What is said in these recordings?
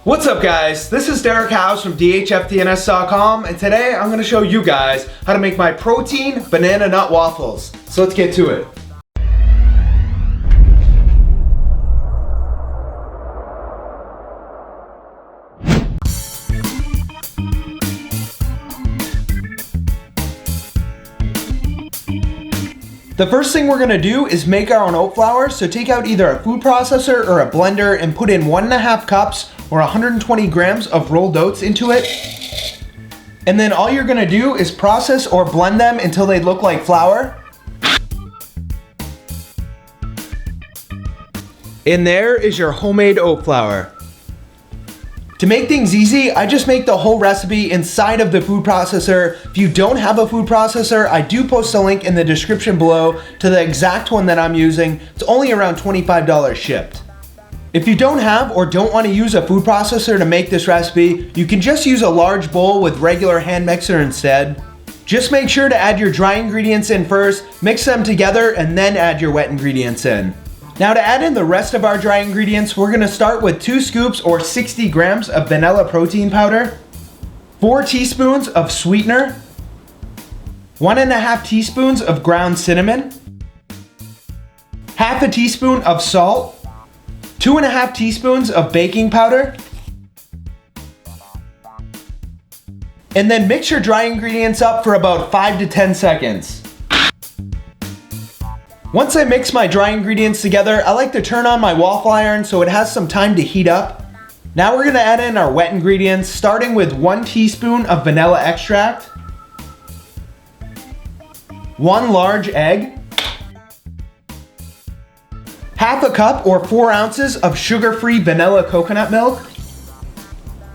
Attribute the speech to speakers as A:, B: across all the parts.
A: What's up guys, this is Derek House from dhftns.com, and today I'm going to show you guys how to make my protein banana nut waffles. So let's get to it. The first thing we're going to do is make our own oat flour, so take out either a food processor or a blender and put in 1.5 cups or 120 grams of rolled oats into it. And then all you're going to do is process or blend them until they look like flour. And there is your homemade oat flour. To make things easy, I just make the whole recipe inside of the food processor. If you don't have a food processor, I do post a link in the description below to the exact one that I'm using. It's only around $25 shipped. If you don't have or don't want to use a food processor to make this recipe, you can just use a large bowl with regular hand mixer instead. Just make sure to add your dry ingredients in first, mix them together, and then add your wet ingredients in. Now to add in the rest of our dry ingredients, we're going to start with 2 scoops or 60 grams of vanilla protein powder, 4 teaspoons of sweetener, 1.5 teaspoons of ground cinnamon, half a teaspoon of salt, 2.5 teaspoons of baking powder, and then mix your dry ingredients up for about 5 to 10 seconds. Once I mix my dry ingredients together, I like to turn on my waffle iron so it has some time to heat up. Now we're going to add in our wet ingredients, starting with 1 teaspoon of vanilla extract, 1 large egg, half a cup or 4 ounces of sugar-free vanilla coconut milk.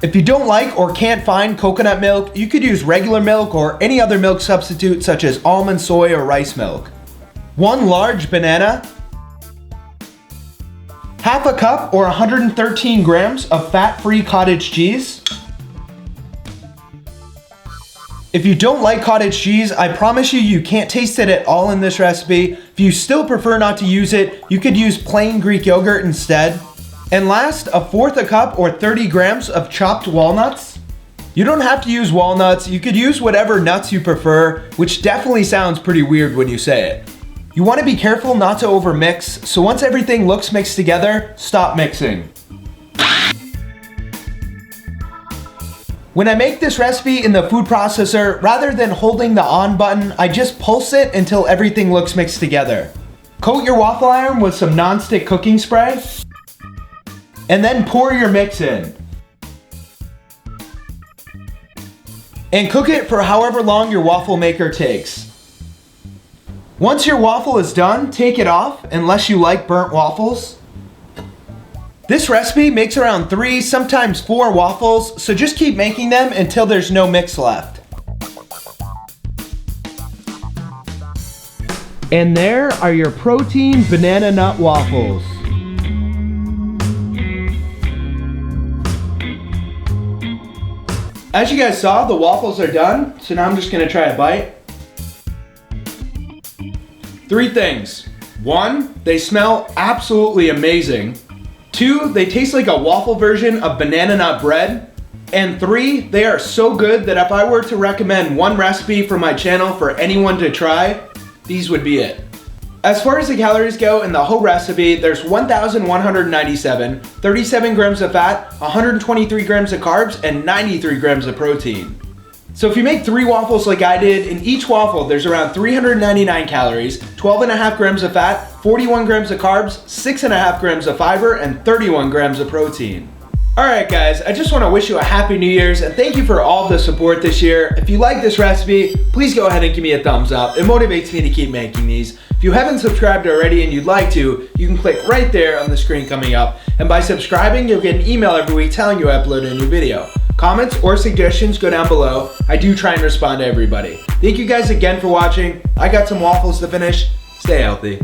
A: If you don't like or can't find coconut milk, you could use regular milk or any other milk substitute such as almond, soy, or rice milk. 1 large banana, half a cup or 113 grams of fat-free cottage cheese. If you don't like cottage cheese, I promise you can't taste it at all in this recipe. If you still prefer not to use it, you could use plain Greek yogurt instead. And last, 1/4 cup or 30 grams of chopped walnuts. You don't have to use walnuts, you could use whatever nuts you prefer, which definitely sounds pretty weird when you say it. You want to be careful not to overmix, so once everything looks mixed together, stop mixing. When I make this recipe in the food processor, rather than holding the on button, I just pulse it until everything looks mixed together. Coat your waffle iron with some non-stick cooking spray, and then pour your mix in. And cook it for however long your waffle maker takes. Once your waffle is done, take it off unless you like burnt waffles. This recipe makes around 3, sometimes 4 waffles, so just keep making them until there's no mix left. And there are your protein banana nut waffles. As you guys saw, the waffles are done, so now I'm just gonna try a bite. 3 things. 1, they smell absolutely amazing. 2, they taste like a waffle version of banana nut bread. And 3, they are so good that if I were to recommend one recipe for my channel for anyone to try, these would be it. As far as the calories go in the whole recipe, there's 1,197, 37 grams of fat, 123 grams of carbs, and 93 grams of protein. So if you make 3 waffles like I did, in each waffle there's around 399 calories, 12.5 grams of fat, 41 grams of carbs, 6.5 grams of fiber, and 31 grams of protein. Alright guys, I just want to wish you a happy New Year's and thank you for all the support this year. If you like this recipe, please go ahead and give me a thumbs up. It motivates me to keep making these. If you haven't subscribed already and you'd like to, you can click right there on the screen coming up. And by subscribing, you'll get an email every week telling you I upload a new video. Comments or suggestions go down below. I do try and respond to everybody. Thank you guys again for watching. I got some waffles to finish. Stay healthy.